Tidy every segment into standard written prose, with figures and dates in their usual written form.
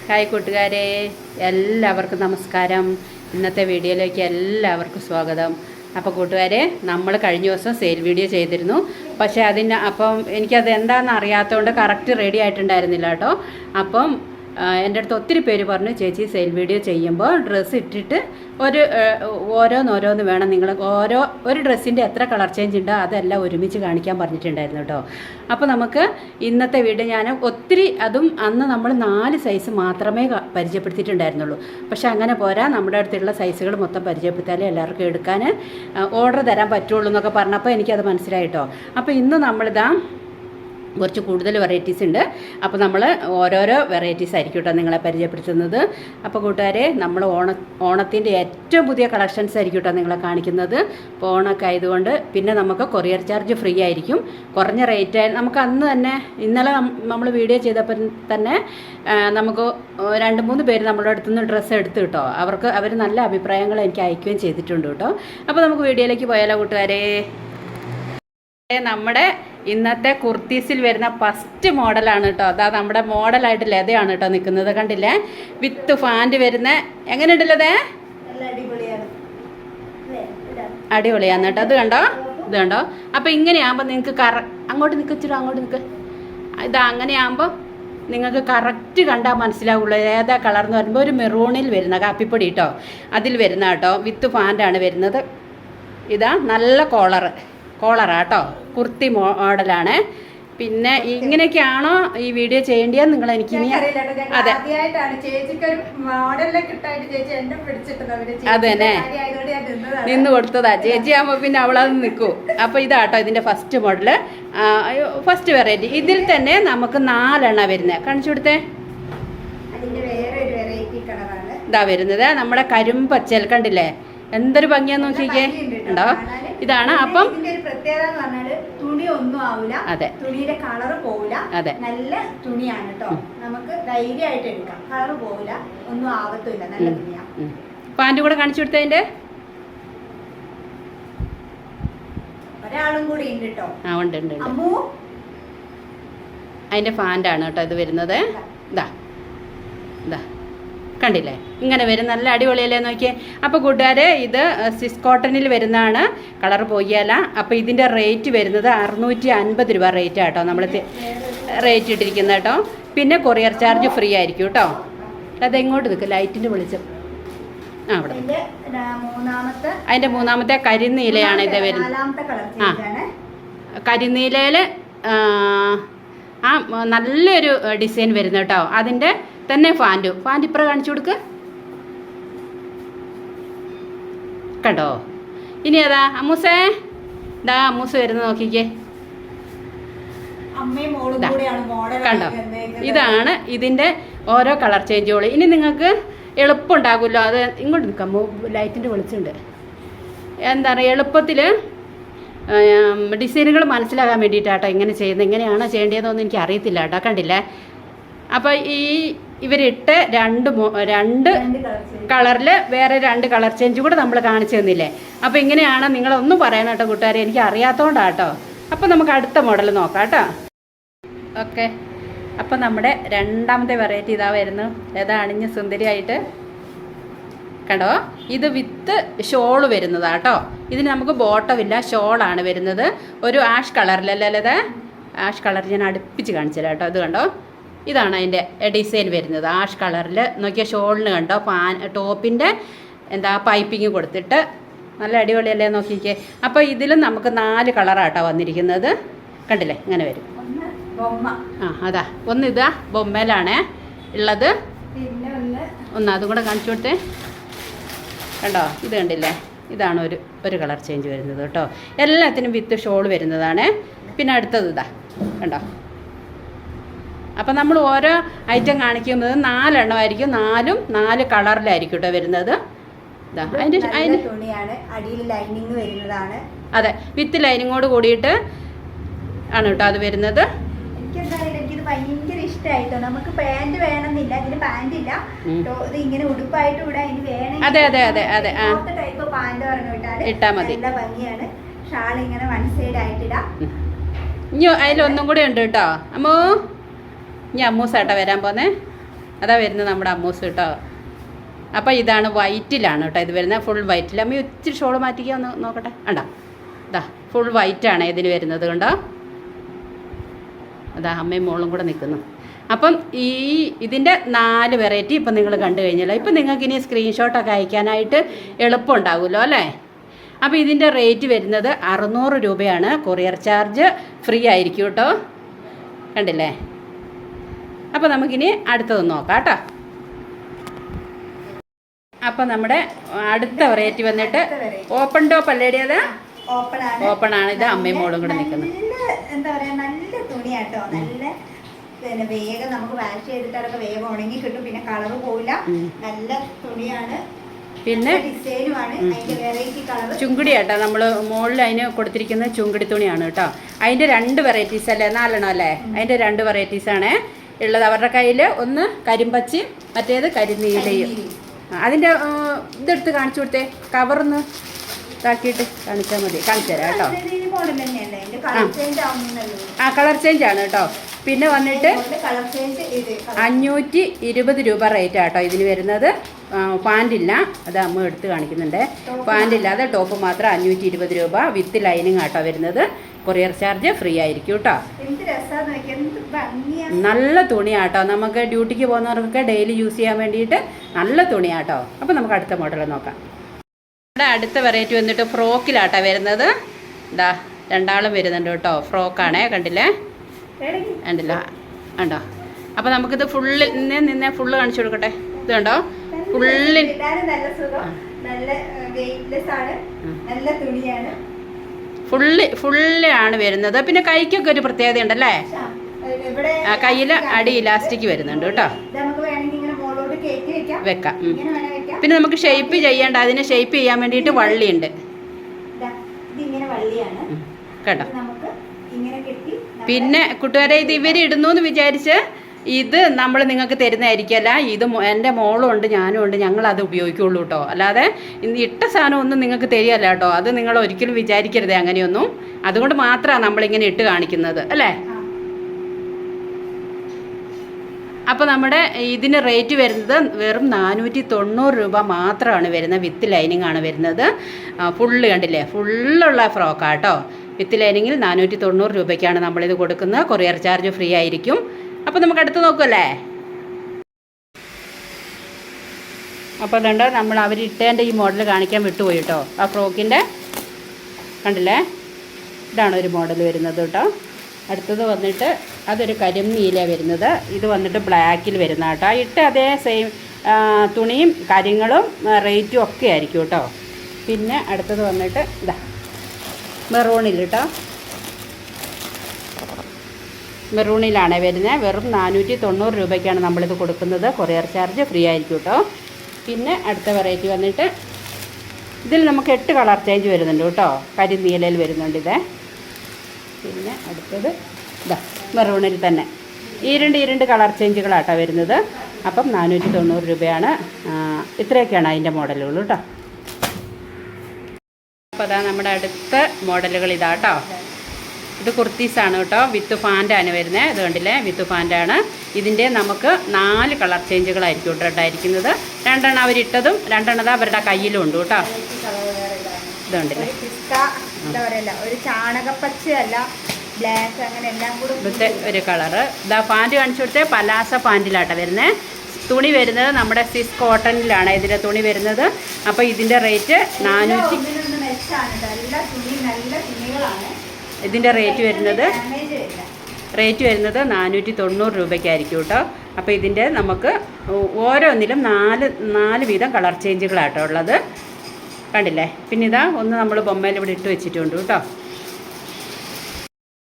Hi കൂട്ടുകാരെ, എല്ലാവർക്കും നമസ്കാരം. ഇന്നത്തെ വീഡിയോയിലേക്ക് എല്ലാവർക്കും സ്വാഗതം. അപ്പോൾ കൂട്ടുകാരെ, നമ്മൾ കഴിഞ്ഞ ദിവസം സെയിൽ വീഡിയോ ചെയ്തിരുന്നു. പക്ഷേ അപ്പം എനിക്കത് എന്താണെന്ന് അറിയാത്തതുകൊണ്ട് കറക്റ്റ് റെഡി ആയിട്ടുണ്ടായിരുന്നില്ല കേട്ടോ. അപ്പം എൻ്റെ അടുത്ത് ഒത്തിരി പേര് പറഞ്ഞു, ചേച്ചി സെയിൽ വീഡിയോ ചെയ്യുമ്പോൾ ഡ്രസ്സ് ഇട്ടിട്ട് ഓരോന്ന് വേണം, നിങ്ങൾ ഒരു ഡ്രസ്സിൻ്റെ എത്ര കളർ ചേഞ്ച് ഉണ്ടോ അതെല്ലാം ഒരുമിച്ച് കാണിക്കാൻ പറഞ്ഞിട്ടുണ്ടായിരുന്നു കേട്ടോ. അപ്പോൾ നമുക്ക് ഇന്നത്തെ വീഡിയോ ഞാൻ അതും അന്ന് നമ്മൾ 4 സൈസ് മാത്രമേ പരിചയപ്പെടുത്തിയിട്ടുണ്ടായിരുന്നുള്ളൂ. പക്ഷേ അങ്ങനെ പോരാ, നമ്മുടെ അടുത്തുള്ള സൈസുകൾ മൊത്തം പരിചയപ്പെടുത്താലേ എല്ലാവർക്കും എടുക്കാൻ ഓർഡർ തരാൻ പറ്റുള്ളൂ എന്നൊക്കെ പറഞ്ഞപ്പോൾ എനിക്കത് മനസ്സിലായിട്ടോ. അപ്പോൾ ഇന്ന് നമ്മളിതാ കുറച്ച് കൂടുതൽ വെറൈറ്റീസ് ഉണ്ട്. അപ്പോൾ നമ്മൾ ഓരോരോ വെറൈറ്റീസ് ആയിരിക്കും കേട്ടോ നിങ്ങളെ പരിചയപ്പെടുത്തുന്നത്. അപ്പോൾ കൂട്ടുകാരെ, നമ്മൾ ഓണത്തിൻ്റെ ഏറ്റവും പുതിയ കളക്ഷൻസ് ആയിരിക്കും കേട്ടോ നിങ്ങളെ കാണിക്കുന്നത്. ഇപ്പോൾ ഓണമൊക്കെ ആയതുകൊണ്ട് പിന്നെ നമുക്ക് കൊറിയർ ചാർജ് ഫ്രീ ആയിരിക്കും. കുറഞ്ഞ റേറ്റ് നമുക്ക് അന്ന് തന്നെ, ഇന്നലെ നമ്മൾ വീഡിയോ ചെയ്തപ്പോൾ തന്നെ നമുക്ക് 2-3 പേര് നമ്മുടെ അടുത്തു നിന്ന് ഡ്രസ്സ് എടുത്ത് കേട്ടോ. അവർ നല്ല അഭിപ്രായങ്ങൾ എനിക്ക് അയക്കുകയും ചെയ്തിട്ടുണ്ട് കേട്ടോ. അപ്പോൾ നമുക്ക് വീഡിയോയിലേക്ക് പോയാലോ കൂട്ടുകാരെ. നമ്മുടെ ഇന്നത്തെ കുർത്തീസിൽ വരുന്ന ഫസ്റ്റ് മോഡലാണ് കേട്ടോ. അതാ നമ്മുടെ മോഡലായിട്ട് ലതയാണ് കേട്ടോ നിൽക്കുന്നത്, കണ്ടില്ലേ? വിത്ത് ഫാൻറ് വരുന്ന എങ്ങനെയുണ്ടല്ലേ? അടിപൊളിയാണ് കേട്ടോ. ഇത് കണ്ടോ. അപ്പോൾ ഇങ്ങനെയാകുമ്പോൾ നിങ്ങൾക്ക് അങ്ങോട്ട് നിൽക്ക്. ഇതാ അങ്ങനെയാകുമ്പോൾ നിങ്ങൾക്ക് കറക്റ്റ് കണ്ടാൽ മനസ്സിലാവുള്ളൂ ഏതാ കളർ എന്ന് പറയുമ്പോൾ ഒരു മെറൂണിൽ വരുന്ന കാപ്പിപ്പൊടി കേട്ടോ, അതിൽ വരുന്ന കേട്ടോ. വിത്ത് ഫാൻ്റാണ് വരുന്നത്. ഇതാ നല്ല കോളറാട്ടോ, കുർത്തി മോഡലാണ്. പിന്നെ ഇങ്ങനെയൊക്കെയാണോ ഈ വീഡിയോ ചെയ്യേണ്ടത് നിങ്ങൾ എനിക്ക് ഇനി അതെ അതന്നെ നിന്ന് കൊടുത്തതാ ചേച്ചി ആകുമ്പോൾ പിന്നെ അവളത് നിൽക്കൂ. അപ്പോൾ ഇതാട്ടോ ഇതിൻ്റെ ഫസ്റ്റ് മോഡല്, ഫസ്റ്റ് വെറൈറ്റി. ഇതിൽ തന്നെ നമുക്ക് 4 എണ്ണ വരുന്നത്. കാണിച്ചു കൊടുത്തേ. ഇതാ വരുന്നത് നമ്മുടെ കരിമ്പച്ചൽ, കണ്ടില്ലേ? എന്തൊരു ഭംഗിയാന്ന് നോക്കിക്കേ, ഉണ്ടോ? ഇതാണ്. അപ്പം തുണി ഒന്നും ആവില്ല, അതെ, തുണിയുടെ കളർ പോവില്ല, അതെ, നല്ല തുണിയാണ് കേട്ടോ. നമുക്ക് ധൈര്യമായിട്ട് എടുക്കാം, കളർ പോവില്ല, ഒന്നും ആവത്തില്ല, നല്ല തുണിയാണ്. പാൻറ് കൂടെ കാണിച്ചു കൊടുത്തതിന്റെ ഒരാളും കൂടി ഉണ്ട് കേട്ടോ. ആ ഉണ്ട്. അതിന്റെ ഫാൻ്റാണ് കേട്ടോ ഇത് വരുന്നത്. ഇതാ കണ്ടില്ലേ? ഇങ്ങനെ വരും, നല്ല അടിപൊളിയല്ലേ നോക്കിയേ. അപ്പോൾ കൂട്ടുകാരെ, ഇത് സിസ് കോട്ടണിൽ വരുന്നതാണ്, കളർ പോയല്ല. അപ്പോൾ ഇതിൻ്റെ റേറ്റ് വരുന്നത് 650 രൂപ റേറ്റ് കേട്ടോ, നമ്മൾ റേറ്റ് ഇട്ടിരിക്കുന്നത് കേട്ടോ. പിന്നെ കൊറിയർ ചാർജ് ഫ്രീ ആയിരിക്കും കേട്ടോ. അതെങ്ങോട്ട് നിൽക്കും, ലൈറ്റിൻ്റെ വെളിച്ചം അവിടെ. അതിൻ്റെ മൂന്നാമത്തെ കരിനീലയാണ് ഇത് വരുന്നത്. കരിനീലയിൽ നല്ലൊരു ഡിസൈൻ വരുന്നത് കേട്ടോ. അതിൻ്റെ തന്നെ ഫാൻറ് ഇപ്പുറം കാണിച്ചു കൊടുക്ക്, കണ്ടോ? ഇനി ഏതാ അമ്മൂസേ? അമ്മൂസ് വരുന്നത് നോക്കിക്കേ, കണ്ടോ? ഇതാണ് ഇതിൻ്റെ ഓരോ കളർ ചേഞ്ചുകൾ. ഇനി നിങ്ങൾക്ക് എളുപ്പമുണ്ടാകുമല്ലോ, അത് ഇങ്ങോട്ട് നിൽക്കാം, ലൈറ്റിൻ്റെ വെളിച്ചുണ്ട്. എന്താ പറയുക, എളുപ്പത്തിൽ ഡിസൈനുകൾ മനസ്സിലാകാൻ വേണ്ടിയിട്ടാട്ടോ ഇങ്ങനെ ചെയ്യുന്നത്. എങ്ങനെയാണോ ചെയ്യേണ്ടതെന്നൊന്നും എനിക്ക് അറിയത്തില്ല കേട്ടോ, കണ്ടില്ലേ? അപ്പോൾ ഇവരിട്ട് രണ്ട് കളറിൽ വേറെ 2 കളർ ചേഞ്ച് കൂടെ നമ്മൾ കാണിച്ചു തന്നില്ലേ? അപ്പോൾ ഇങ്ങനെയാണ്, നിങ്ങളൊന്നും പറയണം കേട്ടോ കൂട്ടുകാരെ, എനിക്ക് അറിയാത്തതുകൊണ്ടാട്ടോ. അപ്പോൾ നമുക്ക് അടുത്ത മോഡൽ നോക്കാം കേട്ടോ. ഓക്കെ, അപ്പോൾ നമ്മുടെ രണ്ടാമത്തെ വെറൈറ്റി ഇതാ വരുന്നു. ഏതാ അണിഞ്ഞ് സുന്ദരിയായിട്ട്, കണ്ടോ? ഇത് വിത്ത് ഷോള് വരുന്നതാട്ടോ. ഇതിന് നമുക്ക് ബോട്ടമില്ല, ഷോളാണ് വരുന്നത്. ഒരു ആഷ് കളറിലല്ലേ? ആഷ് കളർ ഞാൻ അടുപ്പിച്ച് കാണിച്ചില്ല കേട്ടോ. ഇത് കണ്ടോ? ഇതാണ് അതിൻ്റെ ഡിസൈൻ വരുന്നത്, ആഷ് കളറിൽ. നോക്കിയ ഷോളിന് കണ്ടോ, ടോപ്പിൻ്റെ പൈപ്പിങ് കൊടുത്തിട്ട് നല്ല അടിപൊളിയല്ലേ നോക്കിക്കേ. അപ്പോൾ ഇതിലും നമുക്ക് 4 കളറാട്ടോ വന്നിരിക്കുന്നത്, കണ്ടില്ലേ? ഇങ്ങനെ വരും. അതാ ഇതാ ബൊമ്മയിലാണ് ഉള്ളത്. അതും കൂടെ കാണിച്ചു കൊടുത്തേ, കണ്ടോ? ഇത് കണ്ടില്ലേ? ഇതാണ് ഒരു കളർ ചേഞ്ച് വരുന്നത് കേട്ടോ. എല്ലാത്തിനും വിത്ത് ഷോൾ വരുന്നതാണ്. പിന്നെ അടുത്തത് ഇതാ കണ്ടോ. അപ്പം നമ്മൾ ഓരോ ഐറ്റം കാണിക്കുന്നത് 4 എണ്ണമായിരിക്കും, 4ഉം 4 കളറിലായിരിക്കും കേട്ടോ വരുന്നത്. അതിന്റെ തുണിയാണ്, അടിയിൽ ലൈനിങ് വരുന്നതാണ്. അതെ, വിത്ത് ലൈനിങ്ങോട് കൂടിയിട്ട് ആണ് കേട്ടോ അത് വരുന്നത്. എനിക്കിത് ഭയങ്കര ഇഷ്ടമായിട്ടോ. നമുക്ക് പാന്റ് വേണമെന്നില്ല, ഇതിന് പാന്റ് ഇല്ല, ഇത് ഇങ്ങനെ ഉടുപ്പായിട്ട് ഇവിടെ അതിന് വേണം. അതെ ടൈപ്പ് പാന്റ് പറഞ്ഞു ഇട്ടാ മതി, നല്ല ഭംഗിയാണ്. ഷാൾ ഇങ്ങനെ 1 സൈഡ് ആയിട്ടിടാം. ഇനി അതിലൊന്നും കൂടെ ഉണ്ട് കേട്ടോ. അമ്മൂസാട്ടാ വരാൻ പോന്നേ. അതാ വരുന്നത് നമ്മുടെ അമ്മൂസ് കേട്ടോ. അപ്പോൾ ഇതാണ് വൈറ്റിലാണ് കേട്ടോ ഇത് വരുന്നത്, ഫുൾ വൈറ്റിൽ. അമ്മ ഇച്ചിരി ഷോള് മാറ്റിക്കുക ഒന്ന് നോക്കട്ടെ. കണ്ടോ, ഇതാ ഫുൾ വൈറ്റാണ് ഇതിന് വരുന്നത്. കണ്ടോ, അതാ അമ്മയും മോളും കൂടെ നിൽക്കുന്നു. അപ്പം ഇതിൻ്റെ 4 വെറൈറ്റി ഇപ്പം നിങ്ങൾ കണ്ടു കഴിഞ്ഞല്ലോ. ഇപ്പം നിങ്ങൾക്ക് ഇനി സ്ക്രീൻഷോട്ടൊക്കെ അയക്കാനായിട്ട് എളുപ്പമുണ്ടാകുമല്ലോ അല്ലേ. അപ്പോൾ ഇതിൻ്റെ റേറ്റ് വരുന്നത് 600 രൂപയാണ്. കൊറിയർ ചാർജ് ഫ്രീ ആയിരിക്കും കേട്ടോ. കണ്ടില്ലേ. അപ്പോൾ നമുക്കിനി അടുത്തത് നോക്കാം കേട്ടോ. അപ്പോൾ നമ്മുടെ അടുത്ത വെറൈറ്റി വന്നിട്ട് ഓപ്പൺ ടോപ്പ് അല്ലേടി? അത് ഓപ്പൺ ആണ്. ഇത് അമ്മയും മോളും കൂടെ നിൽക്കുന്നത്. എന്താ പറയാ, നല്ല തുണിയാട്ടോ. നല്ല പിന്നെ വേഗം നമുക്ക് വാഷ് ചെയ്തിട്ടൊക്കെ വേഗം ഉണങ്ങി കിട്ടും. പിന്നെ കളർ പോവില്ല. നല്ല തുണിയാണ്. പിന്നെ ഡിസൈനുമാണ്. അതിന്റെ വെറൈറ്റി കളർ ചുങ്കിടി കേട്ടോ. നമ്മൾ മുകളിൽ അതിന് കൊടുത്തിരിക്കുന്ന ചുങ്കിടി തുണിയാണ് കേട്ടോ. അതിൻ്റെ 2 വെറൈറ്റീസ് അല്ലേ, 4 അല്ലേ? അതിൻ്റെ 2 വെറൈറ്റീസാണ് ഉള്ളത്. അവരുടെ കയ്യിൽ ഒന്ന് കരിമ്പച്ചി, മറ്റേത് കരിനീലയും. അതിൻ്റെ ഇതെടുത്ത് കാണിച്ചു കൊടുത്തേ, കവറൊന്ന് ഇതാക്കിയിട്ട് കാണിച്ചാൽ മതി. കാണിച്ചു തരാം കേട്ടോ. ആ കളർ ചേഞ്ച് ആണ് കേട്ടോ. പിന്നെ വന്നിട്ട് 520 രൂപ റേറ്റ് ആട്ടോ ഇതിന് വരുന്നത്. പാൻറ്റില്ല, അത് അമ്മ എടുത്ത് കാണിക്കുന്നുണ്ട്. പാൻറ്റില്ലാതെ ടോപ്പ് മാത്രം 520 രൂപ വിത്ത് ലൈനിങ് ആട്ടോ വരുന്നത്. കൊറിയർ ചാർജ് ഫ്രീ ആയിരിക്കും കേട്ടോ. നല്ല തുണിയാട്ടോ. നമുക്ക് ഡ്യൂട്ടിക്ക് പോകുന്നവർക്കൊക്കെ ഡെയിലി യൂസ് ചെയ്യാൻ വേണ്ടിയിട്ട് നല്ല തുണിയാട്ടോ. അപ്പോൾ നമുക്ക് അടുത്ത മോഡൽ നോക്കാം. ഇവിടെ അടുത്ത വെറൈറ്റി വന്നിട്ട് ഫ്രോക്കിലാട്ടോ വരുന്നത്. ഇതാ രണ്ടാളും വരുന്നുണ്ട് കേട്ടോ. ഫ്രോക്കാണേ, കണ്ടില്ലേ? കണ്ടില്ല, കണ്ടോ? അപ്പോൾ നമുക്കിത് ഫുള്ള് നിന്നെ ഫുള്ള് കാണിച്ചു കൊടുക്കട്ടെ. ഇത് കണ്ടോ, ഫുള്ള് ആണ് വരുന്നത്. പിന്നെ കൈക്കൊക്കെ ഒരു പ്രത്യേകത ഉണ്ടല്ലേ, കയ്യിൽ അടി ഇലാസ്റ്റിക് വരുന്നുണ്ട് കേട്ടോ. വെക്കാം. പിന്നെ നമുക്ക് ഷേപ്പ് ചെയ്യേണ്ട, അതിനെ ഷേപ്പ് ചെയ്യാൻ വേണ്ടിയിട്ട് വള്ളിയുണ്ട് കേട്ടോ. പിന്നെ കൂട്ടുകാരെ, ഇത് ഇവരിടുന്നു എന്ന് വിചാരിച്ച് ഇത് നമ്മൾ നിങ്ങൾക്ക് തരുന്നതായിരിക്കല്ല. ഇത് എൻ്റെ മോളും ഉണ്ട്, ഞാനും ഉണ്ട്, ഞങ്ങളത് ഉപയോഗിക്കുള്ളൂ കേട്ടോ. അല്ലാതെ ഇട്ട സാധനം ഒന്നും നിങ്ങൾക്ക് തരികയല്ല കേട്ടോ. അത് നിങ്ങൾ ഒരിക്കലും വിചാരിക്കരുത് അങ്ങനെയൊന്നും. അതുകൊണ്ട് മാത്രമാണ് നമ്മളിങ്ങനെ ഇട്ട് കാണിക്കുന്നത് അല്ലേ. അപ്പോൾ നമ്മുടെ ഇതിന് റേറ്റ് വരുന്നത് വെറും 490 രൂപ മാത്രമാണ് വരുന്നത്. വിത്ത് ലൈനിങ് ആണ് വരുന്നത്. ഫുള്ള് കണ്ടില്ലേ, ഫുള്ളുള്ള ഫ്രോക്കാട്ടോ. വിത്ത് ലൈനിങ്ങിൽ 490 രൂപയ്ക്കാണ് നമ്മളിത് കൊടുക്കുന്നത്. കൊറിയർ ചാർജ് ഫ്രീ ആയിരിക്കും. അപ്പോൾ നമുക്ക് അടുത്ത് നോക്കുമല്ലേ. അപ്പോൾ അതുകൊണ്ട് നമ്മൾ അവരിട്ടേൻ്റെ ഈ മോഡൽ കാണിക്കാൻ വിട്ടുപോയി കേട്ടോ. ആ ഫ്രോക്കിൻ്റെ കണ്ടില്ലേ, ഇതാണ് ഒരു മോഡൽ വരുന്നത് കേട്ടോ. അടുത്തത് വന്നിട്ട് അതൊരു കരിനീല വരുന്നത്. ഇത് വന്നിട്ട് ബ്ലാക്കിൽ വരുന്ന കേട്ടോ. ഇട്ട് അതേ സെയിം തുണിയും കാര്യങ്ങളും റേറ്റും ഒക്കെ ആയിരിക്കും കേട്ടോ. പിന്നെ അടുത്തത് വന്നിട്ട് ഇതാ മെറൂണിൽ കേട്ടോ. മെറൂണിലാണ് വരുന്നത്. വെറും 490 രൂപയ്ക്കാണ് നമ്മളിത് കൊടുക്കുന്നത്. കൊറിയർ ചാർജ് ഫ്രീ ആയിരിക്കും കേട്ടോ. പിന്നെ അടുത്ത വെറൈറ്റി വന്നിട്ട് ഇതിൽ നമുക്ക് 8 കളർ ചേഞ്ച് വരുന്നുണ്ട് കേട്ടോ. കരിനീലയിൽ വരുന്നുണ്ട് ഇത്. പിന്നെ അടുത്തത് ഇതാ മെറൂണിൽ തന്നെ ഈ രണ്ട് കളർ ചേഞ്ചുകളാട്ടോ വരുന്നത്. അപ്പം 490 രൂപയാണ്. ഇത്രയൊക്കെയാണ് അതിൻ്റെ മോഡലുകൾ കേട്ടോ. അപ്പോൾ അതാ നമ്മുടെ അടുത്ത മോഡലുകൾ ഇതാട്ടോ. ഇത് കുർത്തീസാണ് കേട്ടോ. വിത്ത് പാൻ്റാണ് വരുന്നത്. ഇത് കണ്ടില്ലേ, വിത്ത് പാൻ്റാണ്. ഇതിൻ്റെ നമുക്ക് 4 കളർ ചേഞ്ചുകളായിരിക്കും കേട്ടോ ഉണ്ടായിരിക്കുന്നത്. 2 അവരിട്ടതും 2 അവരുടെ കയ്യിലും ഉണ്ട് കേട്ടോ. ഇത് കണ്ടില്ലേ, എന്താ പറയല്ല, ഒരു ചാണകപ്പച്ചയല്ല, ബ്ലാക്ക്, അങ്ങനെ എല്ലാം കൂടെ ഇവിടുത്തെ ഒരു കളറ്. ഇതാ പാൻറ്റ് കാണിച്ചു കൊടുത്തേ, പലാസ പാൻറ്റിലാട്ടോ വരുന്നത്. തുണി വരുന്നത് നമ്മുടെ സിസ് കോട്ടണിലാണ് ഇതിൻ്റെ തുണി വരുന്നത്. അപ്പോൾ ഇതിൻ്റെ റേറ്റ് 400. ഇതിൻ്റെ റേറ്റ് വരുന്നത് 490 രൂപയ്ക്കായിരിക്കും കേട്ടോ. അപ്പോൾ ഇതിൻ്റെ നമുക്ക് ഓരോന്നിലും 4 വീതം കളർ ചേഞ്ചുകളാട്ടോ ഉള്ളത്. കണ്ടില്ലേ. പിന്നെ ഇതാ ഒന്ന് നമ്മൾ ബൊമ്മയിൽ ഇവിടെ ഇട്ട് വെച്ചിട്ടുണ്ട് കേട്ടോ.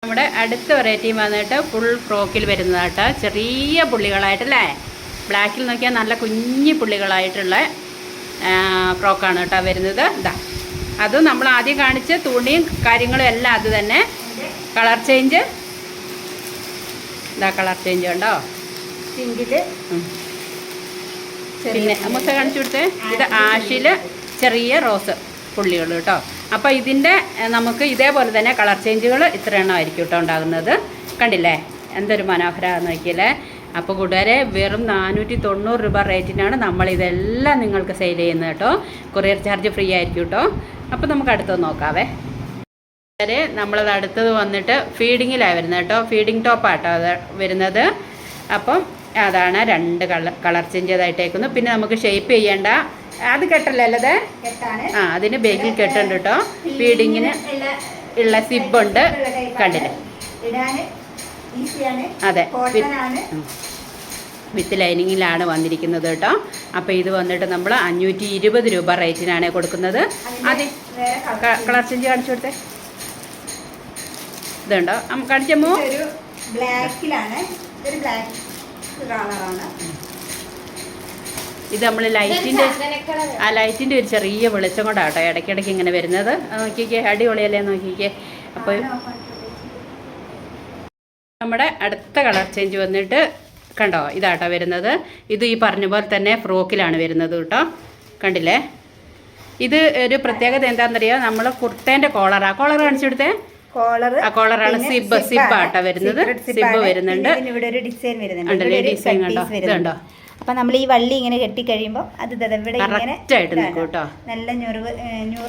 നമ്മുടെ അടുത്ത വെറൈറ്റി വന്നിട്ട് ഫുൾ ഫ്രോക്കിൽ വരുന്നതാട്ടോ. ചെറിയ പുള്ളികളായിട്ടല്ലേ, ബ്ലാക്കിൽ നോക്കിയാൽ നല്ല കുഞ്ഞു പുള്ളികളായിട്ടുള്ള ഫ്രോക്കാണ് കേട്ടോ വരുന്നത്. ഇതാ അത് നമ്മൾ ആദ്യം കാണിച്ച തുണിയും കാര്യങ്ങളും എല്ലാം അത് തന്നെ. കളർ ചേഞ്ച് ഇതാ, കളർ ചേഞ്ച് ഉണ്ടോ. പിന്നെ മുസ കാണിച്ചു കൊടുത്തേ. ഇത് ആഷിൽ ചെറിയ റോസ് പുള്ളികൾ കേട്ടോ. അപ്പോൾ ഇതിൻ്റെ നമുക്ക് ഇതേപോലെ തന്നെ കളർ ചേഞ്ചുകൾ ഇത്ര എണ്ണം ആയിരിക്കും കേട്ടോ ഉണ്ടാകുന്നത്. കണ്ടില്ലേ, എന്തൊരു മനോഹരമാണെന്ന് നോക്കിയല്ലേ. അപ്പോൾ കൂട്ടുകാരെ വെറും 490 രൂപ റേറ്റിനാണ് നമ്മളിതെല്ലാം നിങ്ങൾക്ക് സെയിൽ ചെയ്യുന്നത് കേട്ടോ. കൊറിയർ ചാർജ് ഫ്രീ ആയിരിക്കും കേട്ടോ. അപ്പോൾ നമുക്ക് അടുത്തത് നോക്കാവേ. നമ്മളത് അടുത്തത് വന്നിട്ട് ഫീഡിങ്ങിലാണ് വരുന്നത് കേട്ടോ. ഫീഡിങ് ടോപ്പാട്ടോ അത് വരുന്നത്. അപ്പം അതാണ് 2 കളർ ചേഞ്ച് ചെയ്തായിട്ടേക്കുന്നു. പിന്നെ നമുക്ക് ഷേപ്പ് ചെയ്യേണ്ട അത് കെട്ടല്ലത്. ആ അതിന് ബേഗിൽ കെട്ടുണ്ട് കേട്ടോ. ഫീഡിങ്ങിന് ഉള്ള സിബുണ്ട്, കണ്ടില്ലേ? അതെ, വിത്ത് ലൈനിങ്ങിലാണ് വന്നിരിക്കുന്നത് കേട്ടോ. അപ്പോൾ ഇത് വന്നിട്ട് നമ്മൾ 520 രൂപ റേറ്റിനാണ് കൊടുക്കുന്നത്. അത് കളർ ചേഞ്ച് കാണിച്ചു കൊടുത്തേ. ഇതുണ്ടോ കാണിച്ചമ്മോ? ഇത് നമ്മൾ ലൈറ്റിൻ്റെ ഒരു ചെറിയ വെളിച്ചം കൊണ്ടാട്ടോ ഇടയ്ക്കിടയ്ക്ക് ഇങ്ങനെ വരുന്നത്. നോക്കിക്കേ, അടിപൊളിയല്ലേ നോക്കിക്കേ. അപ്പോൾ നമ്മുടെ അടുത്ത കളർ ചേഞ്ച് വന്നിട്ട് കണ്ടോ, ഇതാട്ടോ വരുന്നത്. ഇത് ഈ പറഞ്ഞ പോലെ തന്നെ ഫ്രോക്കിലാണ് വരുന്നത് കേട്ടോ. കണ്ടില്ലേ? ഇത് ഒരു പ്രത്യേകത എന്താണെന്നറിയാം, നമ്മൾ കുർത്തേൻ്റെ കോളർ കാണിച്ചു കൊടുത്തേ. കോളറാണ്. സിബ് ആട്ടോ വരുന്നത്. സിബ് വരുന്നുണ്ട്. ഡിസൈൻ കണ്ടോ, ഇതുണ്ടോ? അപ്പൊ നമ്മൾ ഈ വള്ളി ഇങ്ങനെ കെട്ടി കഴിയുമ്പോൾ അത് കറക്റ്റായിട്ട് നിൽക്കും കേട്ടോ. നല്ല ഞൊറ്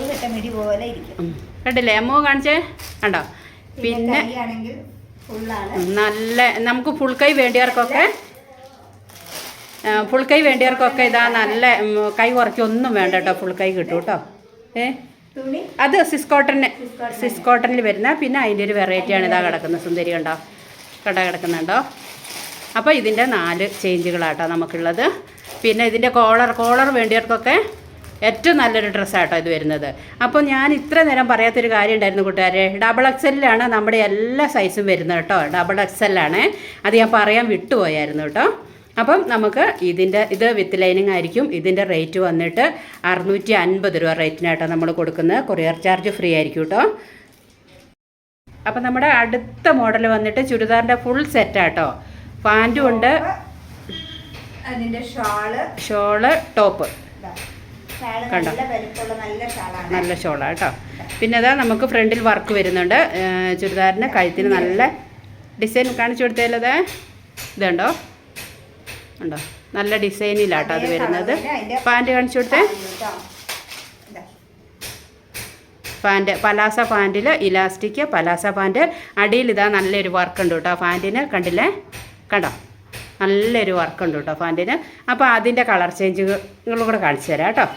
കെട്ട മിടി പോലെ ഇരിക്കും. കണ്ടില്ലേ അമ്മോ? കാണിച്ചേ, കണ്ടോ? പിന്നെ നല്ല നമുക്ക് ഫുൾ കൈ വേണ്ടിയവർക്കൊക്കെ ഇതാ നല്ല കൈ കുറച്ചൊന്നും വേണ്ട കേട്ടോ. ഫുൾ കൈ കിട്ടും കേട്ടോ. അത് സിസ് കോട്ടണിൽ വരുന്ന. പിന്നെ അതിൻ്റെ ഒരു വെറൈറ്റിയാണ് ഇതാ കിടക്കുന്നത്. സുന്ദരി കണ്ടോ, കിടക്കുന്നുണ്ടോ? അപ്പോൾ ഇതിൻ്റെ 4 ചേഞ്ചുകളാട്ടോ നമുക്കുള്ളത്. പിന്നെ ഇതിൻ്റെ കോളർ വേണ്ടിയവർക്കൊക്കെ ഏറ്റവും നല്ലൊരു ഡ്രസ്സാട്ടോ ഇത് വരുന്നത്. അപ്പോൾ ഞാൻ ഇത്ര നേരം പറയാത്തൊരു കാര്യം ഉണ്ടായിരുന്നു കൂട്ടുകാരെ. ഡബിൾ എക്സെല്ലാണ് നമ്മുടെ എല്ലാ സൈസും വരുന്നത് കേട്ടോ. ഡബിൾ എക്സെല്ലാണ്. അത് ഞാൻ പറയാൻ വിട്ടുപോയായിരുന്നു കേട്ടോ. അപ്പം നമുക്ക് ഇത് വിത്ത് ലൈനിങ് ആയിരിക്കും. ഇതിൻ്റെ റേറ്റ് വന്നിട്ട് 650 രൂപ റേറ്റിനായിട്ടോ നമ്മൾ കൊടുക്കുന്നത്. കൊറിയർ ചാർജ് ഫ്രീ ആയിരിക്കും കേട്ടോ. അപ്പം നമ്മുടെ അടുത്ത മോഡൽ വന്നിട്ട് ചുരിദാറിൻ്റെ ഫുൾ സെറ്റാട്ടോ. പാൻറ്റും ഉണ്ട്, അതിൻ്റെ ഷോള് ടോപ്പ് കണ്ടോ, നല്ല ഷോളാണ് കേട്ടോ. പിന്നെ അതാ നമുക്ക് ഫ്രണ്ടിൽ വർക്ക് വരുന്നുണ്ട്. ചുരിദാറിന് കഴുത്തിന് നല്ല ഡിസൈൻ കാണിച്ചു കൊടുത്തത്. ഇതുണ്ടോ, ഉണ്ടോ? നല്ല ഡിസൈനിലാട്ടോ അത് വരുന്നത്. പാൻറ്റ് കാണിച്ചു കൊടുത്തേ. പാൻറ്റ് പലാസ പാൻറ്റിൽ ഇലാസ്റ്റിക് പലാസ പാൻറ്റ്. അടിയിൽ ഇതാ നല്ലൊരു വർക്ക് ഉണ്ട് കേട്ടോ പാൻറ്റിന്. കണ്ടില്ലേ? കണ്ടോ, നല്ലൊരു വർക്ക് ഉണ്ട് കേട്ടോ പാൻറ്റിന്. അപ്പോൾ അതിൻ്റെ കളർ ചേഞ്ചുകളും കൂടെ കാണിച്ചു തരാം കേട്ടോ.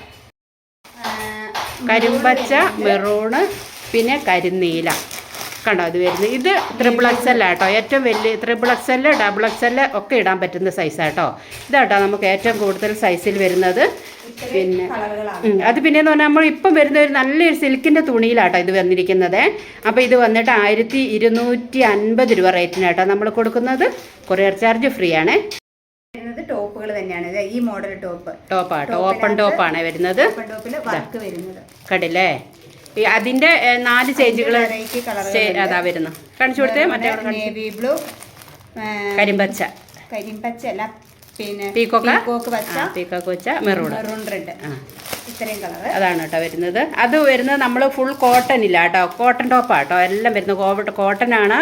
കരിമ്പച്ച, മെറൂണ്, പിന്നെ കരിനീല കണ്ടോ ഇത് വരുന്നത്. ഇത് XXL ആട്ടോ. ഏറ്റവും വലിയ XXL, XXL ഒക്കെ ഇടാൻ പറ്റുന്ന സൈസാട്ടോ. ഇതാട്ടോ നമുക്ക് ഏറ്റവും കൂടുതൽ സൈസിൽ വരുന്നത്. പിന്നെ അത് പിന്നെയെന്ന് പറഞ്ഞാൽ നമ്മൾ ഇപ്പം വരുന്ന ഒരു നല്ലൊരു സിൽക്കിൻ്റെ തുണിയിലാട്ടോ ഇത് വന്നിരിക്കുന്നത്. അപ്പോൾ ഇത് വന്നിട്ട് 1250 രൂപ റേറ്റിനാട്ടോ നമ്മൾ കൊടുക്കുന്നത്. കൊറിയർ ചാർജ് ഫ്രീ ആണ്. ടോപ്പുകൾ തന്നെയാണ് ഈ മോഡൽ ടോപ്പാട്ടോ. ഓപ്പൺ ടോപ്പാണ് വരുന്നത്. കണ്ടില്ലേ? അതിൻ്റെ 4 ചേഞ്ചുകൾ അതാ വരുന്നു. കാണിച്ചു കൊടുത്തേ. മറ്റേ നേവി ബ്ലൂ, കരിമ്പച്ച അല്ല, പിന്നെ പീക്കോക്ക് വെച്ച മെറൂൺ റെഡ്, ഇത്രയും കളർ അതാണ് കേട്ടോ വരുന്നത്. അത് വരുന്നത് നമ്മൾ ഫുൾ കോട്ടണില്ല കേട്ടോ. കോട്ടൺ ടോപ്പാട്ടോ എല്ലാം വരുന്നത്. കോട്ടനാണ്,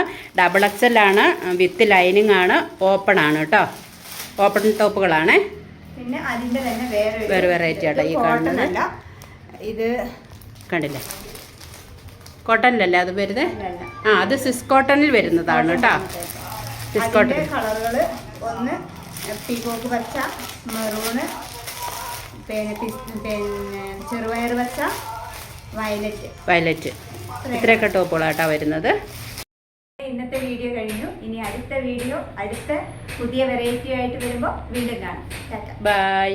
XXL ആണ്, വിത്ത് ലൈനിങ് ആണ്, ഓപ്പൺ ആണ് കേട്ടോ. ഓപ്പൺ ടോപ്പുകളാണ്. പിന്നെ അതിൻ്റെ തന്നെ വേറെ വെറൈറ്റി ആട്ടോ ഈ കാണുന്നത്. ഇത് കണ്ടില്ലേ? കോട്ടണിലല്ലേ അത് വരുന്നത്? അത് സിസ് കോട്ടണിൽ വരുന്നതാണ് കേട്ടോ. സിസ് കോട്ടൺ കളറുകൾ ഒന്ന് പീക്കോക്ക് പച്ച, മെറൂണ്, പിന്നെ ചെറുപയർ പച്ച, വയലറ്റ് ഇത്രയൊക്കെ ടോപ്പുകളായിട്ടാണ് വരുന്നത്. ഇന്നത്തെ വീഡിയോ കഴിഞ്ഞു. ഇനി അടുത്ത പുതിയ വെറൈറ്റി ആയിട്ട് വരുമ്പോൾ വീണ്ടും കാണാം. ബൈ.